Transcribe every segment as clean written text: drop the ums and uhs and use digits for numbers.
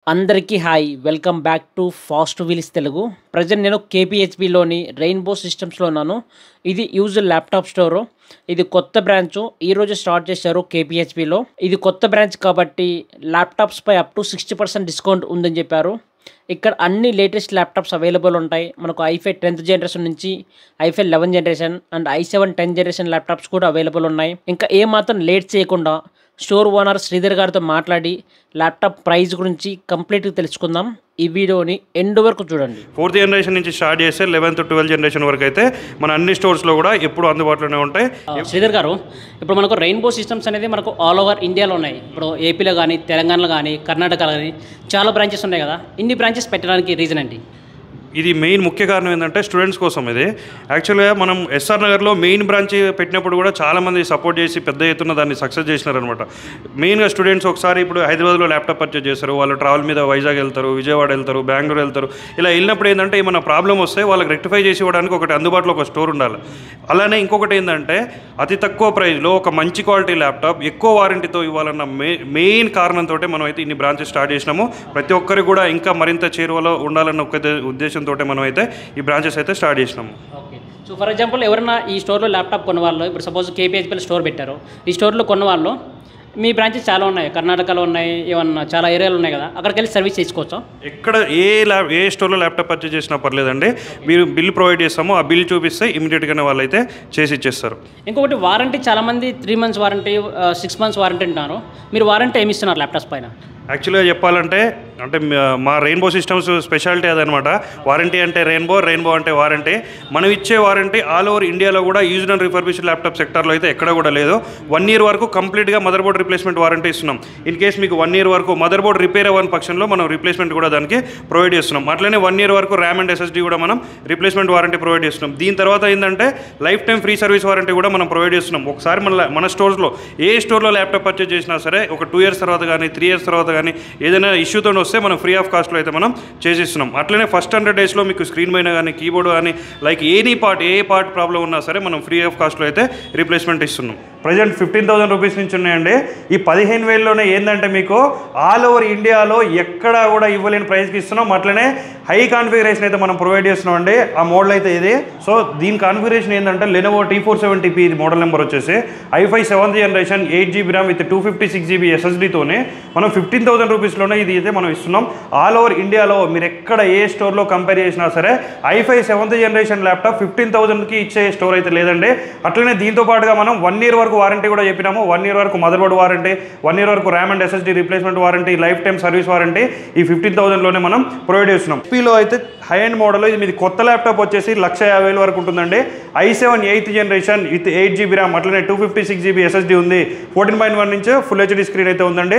అందరికీ hi welcome back to fast wheels Telugu. Present నేను కేపీహెచ్బిలోని rainbow సిస్టమ్స్లో ఉన్నాను. ఇది యూజ్డ్ ల్యాప్టాప్ స్టోరు. ఇది కొత్త బ్రాంచ్ ఈరోజు స్టార్ట్ చేశారు కేపీహెచ్బిలో. ఇది కొత్త బ్రాంచ్ కాబట్టి ల్యాప్టాప్స్పై అప్ టు 60% డిస్కౌంట్ ఉందని చెప్పారు. ఇక్కడ అన్ని లేటెస్ట్ ల్యాప్టాప్స్ అవైలబుల్ ఉంటాయి. మనకు i5 10th జనరేషన్ నుంచి i5 11 generation and i7 10th generation laptops కూడా అవైలబుల్ ఉన్నాయి. ఇంకా ఏమాత్రం లేట్ చేయకుండా స్టోర్ ఓనర్ శ్రీధర్ గారితో మాట్లాడి ల్యాప్టాప్ ప్రైస్ గురించి కంప్లీట్గా తెలుసుకుందాం. ఈ వీడియోని ఎండ్ వరకు చూడండి. 4th జనరేషన్ నుంచి స్టార్ట్ చేస్తే 11th 12th జనరేషన్ వరకు అయితే మన అన్ని స్టోర్స్లో కూడా ఎప్పుడు అందుబాటులోనే ఉంటాయి. శ్రీధర్ గారు, ఇప్పుడు మనకు రెయిన్బో సిస్టమ్స్ అనేది మనకు ఆల్ ఓవర్ ఇండియాలో ఉన్నాయి. ఇప్పుడు ఏపీలో కానీ, తెలంగాణలో కానీ, కర్ణాటకలో కానీ చాలా బ్రాంచెస్ ఉన్నాయి కదా. ఇన్ని బ్రాంచెస్ పెట్టడానికి రీజన్ ఏంటి? ఇది మెయిన్ ముఖ్య కారణం ఏంటంటే స్టూడెంట్స్ కోసం. ఇది యాక్చువల్గా మనం ఎస్ఆర్ నగర్లో మెయిన్ బ్రాంచ్ పెట్టినప్పుడు కూడా చాలామంది సపోర్ట్ చేసి పెద్ద ఎత్తున దాన్ని సక్సెస్ చేసినారనమాట. మెయిన్గా స్టూడెంట్స్ ఒకసారి ఇప్పుడు హైదరాబాద్లో ల్యాప్టాప్ పర్చేజ్ చేస్తారు, వాళ్ళు ట్రావెల్ మీద వైజాగ్ వెళ్తారు, విజయవాడ వెళ్తారు, బెంగళూరు వెళ్తారు. ఇలా వెళ్ళినప్పుడు ఏంటంటే ఏమైనా ప్రాబ్లం వస్తే వాళ్ళకి రెక్టిఫై చేసి ఇవ్వడానికి ఒకటి అందుబాటులో ఒక స్టోర్ ఉండాలి. అలానే ఇంకొకటి ఏంటంటే అతి తక్కువ ప్రైస్లో ఒక మంచి క్వాలిటీ ల్యాప్టాప్ ఎక్కువ వారంటీతో ఇవ్వాలన్న మెయిన్ కారణంతో మనం అయితే ఇన్ని బ్రాంచెస్ స్టార్ట్ చేసినాము. ప్రతి ఒక్కరికి కూడా ఇంకా మరింత చేరువలో ఉండాలన్న ఒక ఉద్దేశంతో మనం అయితే ఈ బ్రాంచెస్ అయితే స్టార్ట్ చేసినాము. ఓకే, సో ఫర్ ఎగ్జాంపుల్ ఎవరైనా ఈ స్టోర్లో ల్యాప్టాప్ కొన్న వాళ్ళు, ఇప్పుడు సపోజ్ కేపీహెచ్బిలో స్టోర్ పెట్టారు, ఈ స్టోర్లో కొన్న వాళ్ళు మీ బ్రాంచెస్ చాలా ఉన్నాయి, కర్ణాటకలో ఉన్నాయి, ఏమన్నా చాలా ఏరియాలు ఉన్నాయి కదా, అక్కడికి వెళ్ళి సర్వీస్ చేసుకోవచ్చా? ఎక్కడ ఏ స్టోర్లో ల్యాప్టాప్ పర్చేజ్ చేసినా పర్లేదండి. మీరు బిల్ ప్రొవైడ్ చేస్తాము, ఆ బిల్ చూపిస్తే ఇమీడియట్గానే వాళ్ళు అయితే చేసి ఇచ్చేస్తారు. ఇంకొకటి వారంటీ, చాలామంది 3 months వారంటీ, 6 months వారంటీ అంటున్నారు. మీరు వారంటీ ఏమి ఇస్తున్నారు ల్యాప్టాప్స్ పైన? యాక్చువల్గా చెప్పాలంటే మా రెయిన్బో సిస్టమ్స్ స్పెషాలిటీ అదనమాట. వారంటీ అంటే రెయిన్బో అంటే వారంటీ. మనం ఇచ్చే వారంటీ ఆల్ ఓవర్ ఇండియాలో కూడా యూజ్డ్ అండ్ రిఫర్బిష్డ్ ల్యాప్టాప్ సెక్టార్లో అయితే ఎక్కడ కూడా లేదు. 1 year వరకు కంప్లీట్గా మదర్ బోర్డ్ రిప్లేస్మెంట్ వారంటీ ఇస్తున్నాం. ఇన్ కేస్ మీకు 1 year వరకు మదర్ బోర్డ్ రిపేర్ అవ్వని పక్షంలో మనం రిప్లేస్మెంట్ కూడా దానికి ప్రొవైడ్ చేస్తున్నాం. అట్లనే 1 year వరకు ర్యామ్ అండ్ ఎస్ఎస్డీ కూడా మనం రిప్లేస్మెంట్ వారంటీ ప్రొవైడ్ చేస్తున్నాం. దీని తర్వాత ఏంటంటే life time free service warranty కూడా మనం ప్రొవైడ్ చేస్తున్నాం. ఒకసారి మన స్టోర్స్లో ఏ స్టోర్లో ల్యాప్టాప్ పర్చేజ్ చేసినా సరే ఒక 2 years తర్వాత కానీ 3 years తర్వాత కానీ ఏదైనా ఇష్యూతో వస్తే మనం ఫ్రీ ఆఫ్ కాస్ట్లో అయితే మనం చేసిస్తున్నాం. అట్లనే ఫస్ట్ 100 daysలో మీకు స్క్రీన్ పైన కానీ, కీబోర్డ్ కానీ, లైక్ ఏ పార్ట్ ప్రాబ్లం ఉన్నా సరే మనం ఫ్రీ ఆఫ్ కాస్ట్లో అయితే రీప్లేస్మెంట్ ఇస్తున్నాం. ప్రజెంట్ 15,000 రూపీస్ నుంచి ఉన్నాయండి. ఈ 15,000లోనే ఏంటంటే మీకు ఆల్ ఓవర్ ఇండియాలో ఎక్కడా కూడా ఇవ్వలేని ప్రైస్కి ఇస్తున్నాం. అట్లనే హై కాన్ఫిగరేషన్ అయితే మనం ప్రొవైడ్ చేస్తున్నాం అండి. ఆ మోడల్ అయితే ఇది. సో దీని కాన్ఫిగరేషన్ ఏంటంటే లెనోవో T470P ఇది మోడల్ నెంబర్ వచ్చేసి i5 7th generation 8GB RAM with 256GB SSDతోనే మనం 15,000 రూపీస్లోనే ఇది అయితే మనం ఇస్తున్నాం. ఆల్ ఓవర్ ఇండియాలో మీరు ఎక్కడ ఏ స్టోర్లో కంపేర్ చేసినా సరే i5 7th జనరేషన్ ల్యాప్టాప్ 15,000కి ఇచ్చే స్టోర్ అయితే లేదండి. అట్లనే దీంతో పాటుగా మనం 1 year వరకు వారంటీ కూడా చెప్పినాము. 1 year వరకు మదర్ బోర్డ్ వారంటీ, 1 year వరకు RAM and SSD replacement warranty, life time service warranty ఈ 15,000లోనే మనం ప్రొవైడ్ చేస్తున్నాం. లో అయితే హై అండ్ మోడల్ ఇది మీది కొత్త ల్యాప్టాప్ వచ్చేసి 1,50,000 వరకు ఉంటుందండి. i7 8th generation with 8GB RAM, అట్లనే 256GB SSD ఉంది. 14.1 inch ఫుల్ హెచ్డీ స్క్రీన్ అయితే ఉందండి.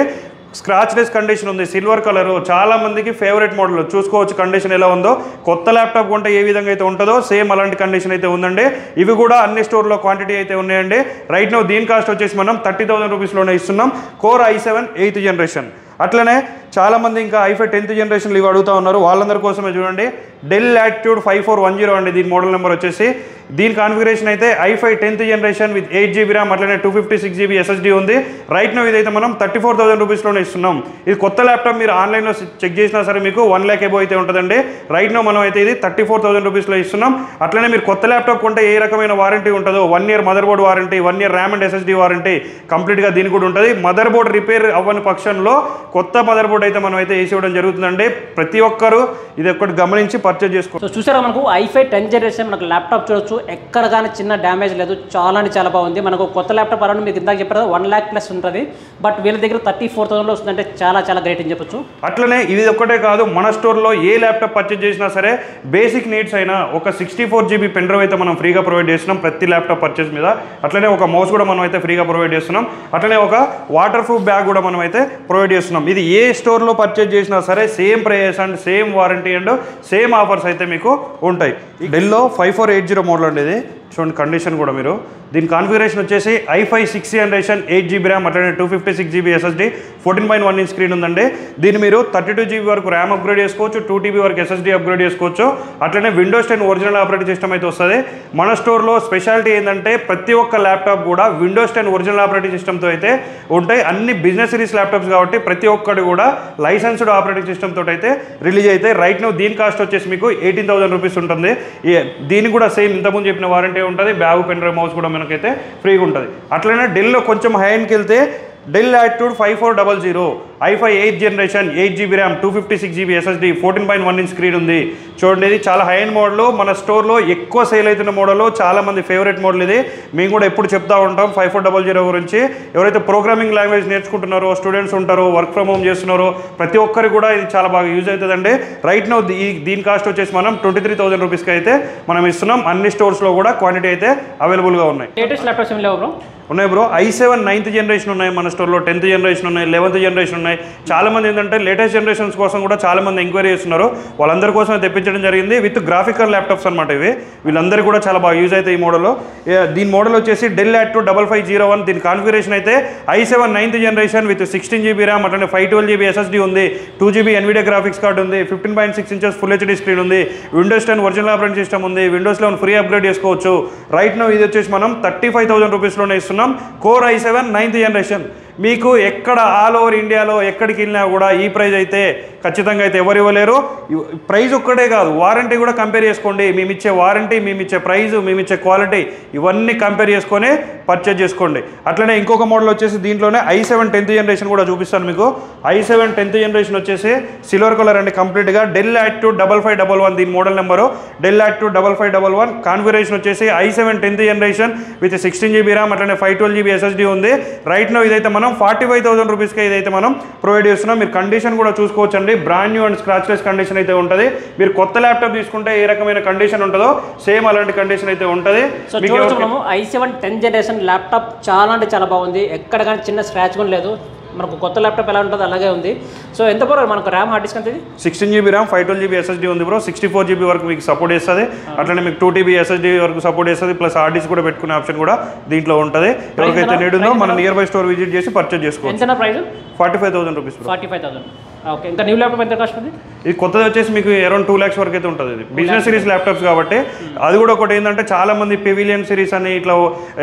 స్క్రాచ్లెస్ కండిషన్ ఉంది, సిల్వర్ కలర్, చాలా మందికి ఫేవరెట్ మోడల్. చూసుకోవచ్చు కండిషన్ ఎలా ఉందో. కొత్త ల్యాప్టాప్ కొంటే ఏ విధంగా అయితే ఉంటుందో సేమ్ అలాంటి కండిషన్ అయితే ఉందండి. ఇవి కూడా అన్ని స్టోర్లో క్వాంటిటీ అయితే ఉన్నాయండి. రైట్ నౌ దీని కాస్ట్ వచ్చేసి మనం 30,000 రూపీస్లోనే ఇస్తున్నాం. Core i7 8th generation. అట్లనే చాలామంది ఇంకా i5 10th జనరేషన్లు ఇవి అడుగుతూ ఉన్నారు. వాళ్ళందరి కోసమే చూడండి డెల్ లాటిట్యూడ్ 5410 అండి దీని మోడల్ నెంబర్ వచ్చేసి. దీని కాన్ఫిగరేషన్ అయితే i5 10th generation with 8GB RAM, అట్లనే 256GB SSD ఉంది. రైట్ నో ఇదైతే మనం 34,000 రూపీస్లోనే ఇస్తున్నాం. ఇది కొత్త ల్యాప్టాప్ మీరు ఆన్లైన్లో చెక్ చేసినా సరే మీకు 1 lakh ఎబో అయితే ఉంటుందండి. రైట్ నో మనం అయితే ఇది 34,000 రూపీస్లో ఇస్తున్నాం. అట్లనే మీరు కొత్త ల్యాప్టాప్ కొంటే ఏ రకమైన వారంటీ ఉంటుందో 1 year mother board warranty, 1 year RAM and SSD warranty కంప్లీట్గా దీనికి కూడా ఉంటుంది. మదర్ బోర్డ్ రిపేర్ అవ్వని పక్షంలో కొత్త మదర్ బోర్డ్ అయితే మనం అయితే వేసి ఇవ్వడం జరుగుతుందండి. ప్రతి ఒక్కరు ఇది ఒకటి గమనించి పర్చేజ్ చేసుకోవచ్చు. సో చూసారా, మనకు i5 10th జనరేషన్ మనకు ల్యాప్టాప్ చూడొచ్చు. ఎక్కడ కానీ చిన్న డ్యామేజ్ లేదు, చాలా అంటే చాలా బాగుంది. మనకు కొత్త ల్యాప్టాప్ అరౌండ్ మీకు ఇందాక చెప్పారు 1 lakh ప్లస్ ఉంటుంది. బట్ వీళ్ళ దగ్గర 34,000లో వస్తుందంటే చాలా గ్రేట్ అని చెప్పొచ్చు. అట్లనే ఇది ఒక్కటే కాదు, మన స్టోర్లో ఏ ల్యాప్టాప్ పర్చేజ్ చేసినా సరే బేసిక్ నీడ్స్ అయినా ఒక 64GB పెన్ డ్రైవ్ అయితే మనం ఫ్రీగా ప్రొవైడ్ చేస్తున్నాం ప్రతి ల్యాప్టాప్ పర్చేజ్ మీద. అట్లనే ఒక మౌస్ కూడా మనం అయితే ఫ్రీగా ప్రొవైడ్ చేస్తున్నాం. అట్లనే ఒక వాటర్ ప్రూఫ్ బ్యాగ్ కూడా మనం అయితే ప్రొవైడ్ చేస్తున్నాం. ఇది ఏ స్టోర్లో పర్చేజ్ చేసినా సరే same price and same warranty and same offers అయితే మీకు ఉంటాయి. డెల్లో 5480 మోడల్ అండి ఇది. చూడండి కండిషన్ కూడా మీరు దీని కాన్ఫిగరేషన్ వచ్చేసి i5 6th generation 8GB RAM అట్లనే 256GB SSD 14.1 ఇంచ్ స్క్రీన్ ఉందండి. దీన్ని మీరు 32GB వరకు ర్యామ్ అప్గ్రేడ్ చేసుకోవచ్చు, 2TB వరకు SSD అప్గ్రేడ్ చేసుకోవచ్చు. అట్లనే విండోస్ 10 ఒరిజినల్ ఆపరేటింగ్ సిస్టమ్ అయితే వస్తుంది. మన స్టోర్లో స్పెషాలిటీ ఏంటంటే ప్రతి ఒక్క ల్యాప్టాప్ కూడా విండోస్ 10 ఒరిజినల్ ఆపరేటింగ్ సిస్టమ్తో అయితే ఉంటాయి. అన్ని బిజినెస్ సిరీస్ ల్యాప్టాప్స్ కాబట్టి ప్రతి ఒక్కటి కూడా లైసెన్స్డ్ ఆపరేటింగ్ సిస్టమ్ తోటి అయితే రిలీజ్ అయితే రైట్ నో దీని కాస్ట్ వచ్చేసి మీకు 18,000 రూపీస్ ఉంటుంది. దీనికి కూడా సేమ్ ఇంతకుముందు చెప్పిన వారంటీ ఉంటుంది. బ్యాగ్ పెన్ డ్రైవ్ మౌస్ కూడా మనకైతే ఫ్రీగా ఉంటుంది. అట్లనే డెల్లో కొంచెం హై ఎండ్కి వెళ్తే Dell Latitude 5400 i5 8th generation 8GB RAM 256GB SSD 14.1 inch screen ఉంది. చూడండి ఇది చాలా హై ఎండ్ మోడల్. మన స్టోర్లో ఎక్కువ సేల్ అవుతున్న మోడల్, చాలా మంది ఫేవరెట్ మోడల్ ఇది. మేము కూడా ఎప్పుడు చెప్తా ఉంటాం 5400 గురించి. ఎవరైతే ప్రోగ్రామింగ్ లాంగ్వేజ్ నేర్చుకుంటున్నారో, స్టూడెంట్స్ ఉంటారో, వర్క్ ఫ్రమ్ హోమ్ చేస్తున్నారో ప్రతి ఒక్కరికి కూడా ఇది చాలా బాగా యూజ్ అవుతుందండి. రైట్ నో దీని కాస్ట్ వచ్చేసి మనం 23,000 రూపీస్కి అయితే మనం ఇస్తున్నాం. అన్ని స్టోర్స్లో కూడా క్వాంటిటీ అయితే అవైలబుల్గా ఉన్నాయి. లేటెస్ట్ ల్యాప్టాప్స్ ఏమి లేవు బ్రో? ఉన్నాయి బ్రో. i7 9th జనరేషన్ ఉన్నాయి మన స్టోర్లో, 10th జనరేషన్ ఉన్నాయి, 11th జనరేషన్ ఉన్నాయి. చాలామంది ఏంటంటే లేటెస్ట్ జనరేషన్స్ కోసం కూడా చాలామంది ఎంక్వైరీ చేస్తున్నారు. వాళ్ళందరి కోసం తెప్పించడం జరిగింది. విత్ గ్రాఫికల్ ల్యాప్టాప్స్ అనమాట ఇవి. వీళ్ళందరూ కూడా చాలా బాగా యూజ్ అవుతాయి ఈ మోడల్లో. దీని మోడల్ వచ్చేసి డెల్ యాటిట్యూడ్ 5501. దీని కాన్ఫిగరేషన్ అయితే i7 9th generation with 16GB RAM అట్లనే 512GB SSD ఉంది, 2GB NVIDIA గ్రాఫిక్స్ కార్డ్ ఉంది, 15.6 ఇంచెస్ ఫుల్ HD స్క్రీన్ ఉంది, విండోస్ 10 ఒరిజినల్ ఆపరేటింగ్ సిస్టమ్ ఉంది, విండోస్ 11 ఫ్రీ అప్గ్రేడ్ చేసుకోవచ్చు. రైట్ నో ఇది వచ్చేసి మనం 35,000 రూపీస్లోనే ఇస్తున్నాం. Core i7 9th generation. మీకు ఎక్కడ ఆల్ ఓవర్ ఇండియాలో ఎక్కడికి వెళ్ళినా కూడా ఈ ప్రైస్ అయితే ఖచ్చితంగా అయితే ఎవరు ఇవ్వలేరు. ప్రైస్ ఒక్కటే కాదు, వారంటీ కూడా కంపేర్ చేసుకోండి. మేమిచ్చే వారంటీ, మేమిచ్చే ప్రైస్, మేమిచ్చే క్వాలిటీ ఇవన్నీ కంపేర్ చేసుకొని పర్చేజ్ చేసుకోండి. అట్లనే ఇంకొక మోడల్ వచ్చేసి దీంట్లోనే i7 10th జనరేషన్ కూడా చూపిస్తాను మీకు. i7 10th జనరేషన్ వచ్చేసి సిల్వర్ కలర్ అండి కంప్లీట్గా. డెల్ యాటిట్యూడ్ 5511 దీని model number. Dell Latitude 5511. Configuration వచ్చేసి i7 10th generation with 16GB RAM అట్లనే 512GB SSD ఉంది. రైట్ నో ఇదైతే మనం 45,000 రూపీస్కి ఇదైతే మనం ప్రొవైడ్ చేస్తున్నాం. మీరు కండిషన్ కూడా చూసుకోవచ్చండి. Brand new and scratchless condition అయితే ఉంటుంది. మీరు కొత్త ల్యాప్టాప్ తీసుకుంటే ఏ రకమైన కండిషన్ ఉంటుందో సేమ్ అలాంటి కండిషన్ అయితే ఉంటుంది. i7 10th జనరేషన్ ల్యాప్టాప్ చాలా అంటే చాలా బాగుంది. ఎక్కడ కానీ చిన్న స్క్రాచ్ కూడా లేదు. మనకు కొత్త ల్యాప్టాప్ ఎలా ఉంటుందో అలాగే ఉంది. సో ఎంత బ్రో మనకు ర్యామ్ హార్డ్ డిస్క్ అంతే? 16GB ర్యామ్ 512GB SSD ఉంది బ్రో. 64GB వరకు మీకు సపోర్ట్ చేస్తుంది. అట్లనే మీకు 2TB SSD వరకు సపోర్ట్ చేస్తుంది. ప్లస్ హార్డ్ డిస్క్ కూడా పెట్టుకునే ఆప్షన్ కూడా దీంట్లో ఉంటుంది. ఎవరికైతే నీడ్ ఉందో మన నియర్ బై స్టోర్ విజిట్ చేసి పర్చేజ్ చేసుకోవచ్చు. ఎంత ప్రైస్? 45,000 రూపీస్. 45,000. ఓకే. ఇంకా న్యూ ల్యాప్టాప్ ఎంత కాస్ట్ ఉంది? ఇది కొత్తది వచ్చేసి మీకు అరౌండ్ 2 lakhs వరకు అయితే ఉంటుంది. ఇది బిజినెస్ సిరీస్ ల్యాప్టాప్స్ కాబట్టి. అది కూడా ఒకటి ఏంటంటే చాలా మంది పెవిలియన్ సిరీస్ అని, ఇట్లా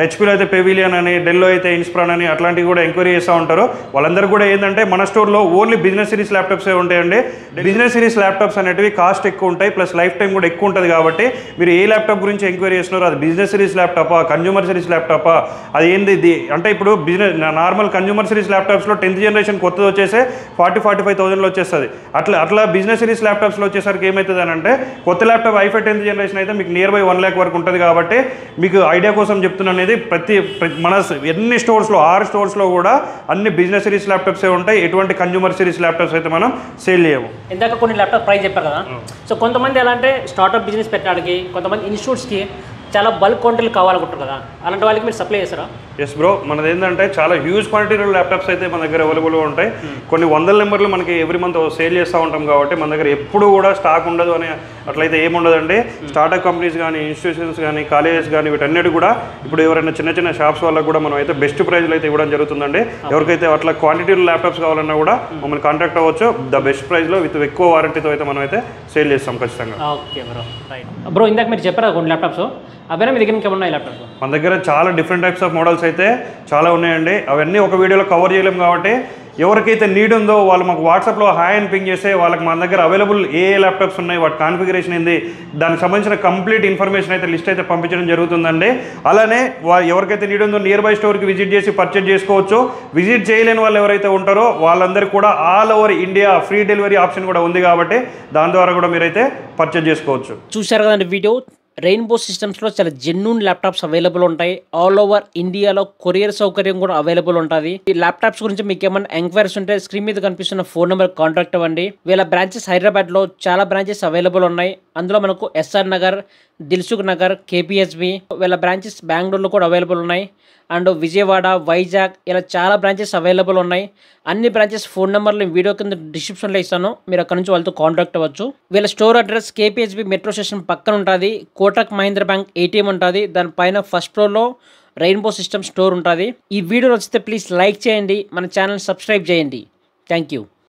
హెచ్పీలో అయితే పెవిలియన్ అని, డెల్లో అయితే ఇన్స్ప్రాన్ అని అట్లాంటివి కూడా ఎంక్వైరీ చేస్తూ ఉంటారు. వాళ్ళందరూ కూడా ఏంటంటే మన స్టోర్లో ఓన్లీ బిజినెస్ సిరీస్ ల్యాప్టాప్సే ఉంటాయండి. బిజినెస్ సిరీస్ ల్యాప్టాప్స్ అనేటివి కాస్ట్ ఎక్కువ ఉంటాయి, ప్లస్ లైఫ్ టైం కూడా ఎక్కువ ఉంటుంది. కాబట్టి మీరు ఏ ల్యాప్టాప్ గురించి ఎంక్వైరీ చేస్తున్నారో అది బిజినెస్ సిరీస్ ల్యాప్టాపా, కన్జ్యూమర్ సిరీస్ ల్యాప్టాపా, అది ఏంది అంటే ఇప్పుడు బిజినెస్ నార్మల్ కన్జ్యూమర్ సిరీస్ ల్యాప్టాప్స్లో 10th జనరేషన్ కొత్తది వచ్చేసి 45,000లో వచ్చేస్తుంది. అట్లా బిజినెస్ సిరీస్ ల్యాప్టాప్స్లో వచ్చేసరికి ఏమవుతుంది అని అంటే కొత్త ల్యాప్టాప్ i5 10th జనరేషన్ అయితే మీకు నియర్ బై 1 lakh వరకు ఉంటుంది. కాబట్టి మీకు ఐడియా కోసం చెప్తున్నాను. అనేది మన ఎన్ని స్టోర్స్లో 6 స్టోర్స్లో కూడా అన్ని బిజినెస్ సిరీస్ ల్యాప్టాప్సే ఉంటాయి. ఎటువంటి కన్జ్యూమర్ సిరీస్ ల్యాప్టాప్స్ అయితే మనం సేల్ చేయము. ఇందాక కొన్ని ల్యాప్టాప్ ప్రైస్ చెప్పారు కదా. సో కొంతమంది ఎలా అంటే స్టార్ట్అప్ బిజినెస్ పెట్టడానికి, కొంతమంది ఇన్స్టిట్యూట్స్కి చాలా బల్క్ క్వాంటిటీలు కావాలనుకుంటారు కదా, అలాంటి వాళ్ళకి మీరు సప్లై చేస్తారా? Yes bro. మనది ఏంటంటే చాలా హ్యూజ్ క్వాంటిటీలో ల్యాప్టాప్స్ అయితే మన దగ్గర అవైలబుల్గా ఉంటాయి. కొన్ని వందల నెంబర్లు మనకి ఎవ్రీ మంత్ సేల్ చేస్తూ ఉంటాం. కాబట్టి మన దగ్గర ఎప్పుడు కూడా స్టాక్ ఉండదు అని అట్లయితే ఏముండదండి. స్టార్ట్అప్ కంపెనీస్ కానీ, ఇన్స్టిట్యూషన్స్ కానీ, కాలేజెస్ కానీ వీటన్నిటి కూడా ఇప్పుడు ఎవరైనా చిన్న చిన్న షాప్స్ వాళ్ళకి కూడా మనం అయితే బెస్ట్ ప్రైజ్లో అయితే ఇవ్వడం జరుగుతుందండి. ఎవరికైతే అట్లా క్వాంటిటీలో ల్యాప్టాప్స్ కావాలన్నా కూడా మమ్మల్ని కాంటాక్ట్ అవ్వచ్చు. ద బెస్ట్ ప్రైస్లో విత్ ఎక్కువ వారంటీతో అయితే మనం అయితే సేల్ చేస్తాం ఖచ్చితంగా. Okay bro, right bro. ఇందాక మీరు చెప్పారు కొన్ని ల్యాప్టాప్స్, అవేనా మీ దగ్గర ఇంకేమన్నా ల్యాప్టాప్స్? మన దగ్గర చాలా డిఫరెంట్ టైప్స్ ఆఫ్ మోడల్స్ అయితే చాలా ఉన్నాయండి. అవన్నీ ఒక వీడియోలో కవర్ చేయలేము. కాబట్టి ఎవరికైతే నీడ్ ఉందో వాళ్ళు మాకు వాట్సాప్లో హాయ్ అని పింగ్ చేస్తే వాళ్ళకి మన దగ్గర అవైలబుల్ ఏ ల్యాప్టాప్స్ ఉన్నాయి, వాటి కాన్ఫిగరేషన్ ఏంది, దానికి సంబంధించిన కంప్లీట్ ఇన్ఫర్మేషన్ అయితే లిస్ట్ అయితే పంపించడం జరుగుతుందండి. అలానే ఎవరికైతే నీడ్ ఉందో నియర్ బై స్టోర్కి విజిట్ చేసి పర్చేజ్ చేసుకోవచ్చు. విజిట్ చేయలేని వాళ్ళు ఎవరైతే ఉంటారో వాళ్ళందరికీ కూడా all over India free delivery option కూడా ఉంది. కాబట్టి దాని ద్వారా కూడా మీరైతే పర్చేజ్ చేసుకోవచ్చు. చూశారు కదండి వీడియో. రెయిన్బో సిస్టమ్స్లో చాలా జెన్యూన్ ల్యాప్టాప్స్ అవైలబుల్ ఉంటాయి. ఆల్ ఓవర్ ఇండియాలో కొరియర్ సౌకర్యం కూడా అవైలబుల్ ఉంటుంది. ఈ ల్యాప్టాప్స్ గురించి మీకు ఏమైనా ఎంక్వైరీస్ ఉంటే స్క్రీన్ మీద కనిపిస్తున్న ఫోన్ నెంబర్ కాంటాక్ట్ అవ్వండి. వీళ్ళ బ్రాంచెస్ హైదరాబాద్లో చాలా బ్రాంచెస్ అవైలబుల్ ఉన్నాయి. అందులో మనకు ఎస్ఆర్ నగర్, దిల్సుఖ్ నగర్, కేపీహెచ్బి, వీళ్ళ బ్రాంచెస్ బెంగళూరులో కూడా అవైలబుల్ ఉన్నాయి. అండ్ విజయవాడ, వైజాగ్ ఇలా చాలా బ్రాంచెస్ అవైలబుల్ ఉన్నాయి. అన్ని బ్రాంచెస్ ఫోన్ నెంబర్లు వీడియో కింద డిస్క్రిప్షన్లో ఇస్తాను. మీరు అక్కడ నుంచి వాళ్ళతో కాంటాక్ట్ అవ్వచ్చు. వీళ్ళ store address KPHB metro station పక్కన ఉంటుంది. కోటక్ మహీంద్రా బ్యాంక్ ఏటీఎం ఉంటుంది. దానిపైన ఫస్ట్ ఫ్లోర్లో రెయిన్బో సిస్టమ్ స్టోర్ ఉంటుంది. ఈ వీడియో నచ్చితే ప్లీజ్ లైక్ చేయండి, మన ఛానల్ సబ్స్క్రైబ్ చేయండి. Thank you.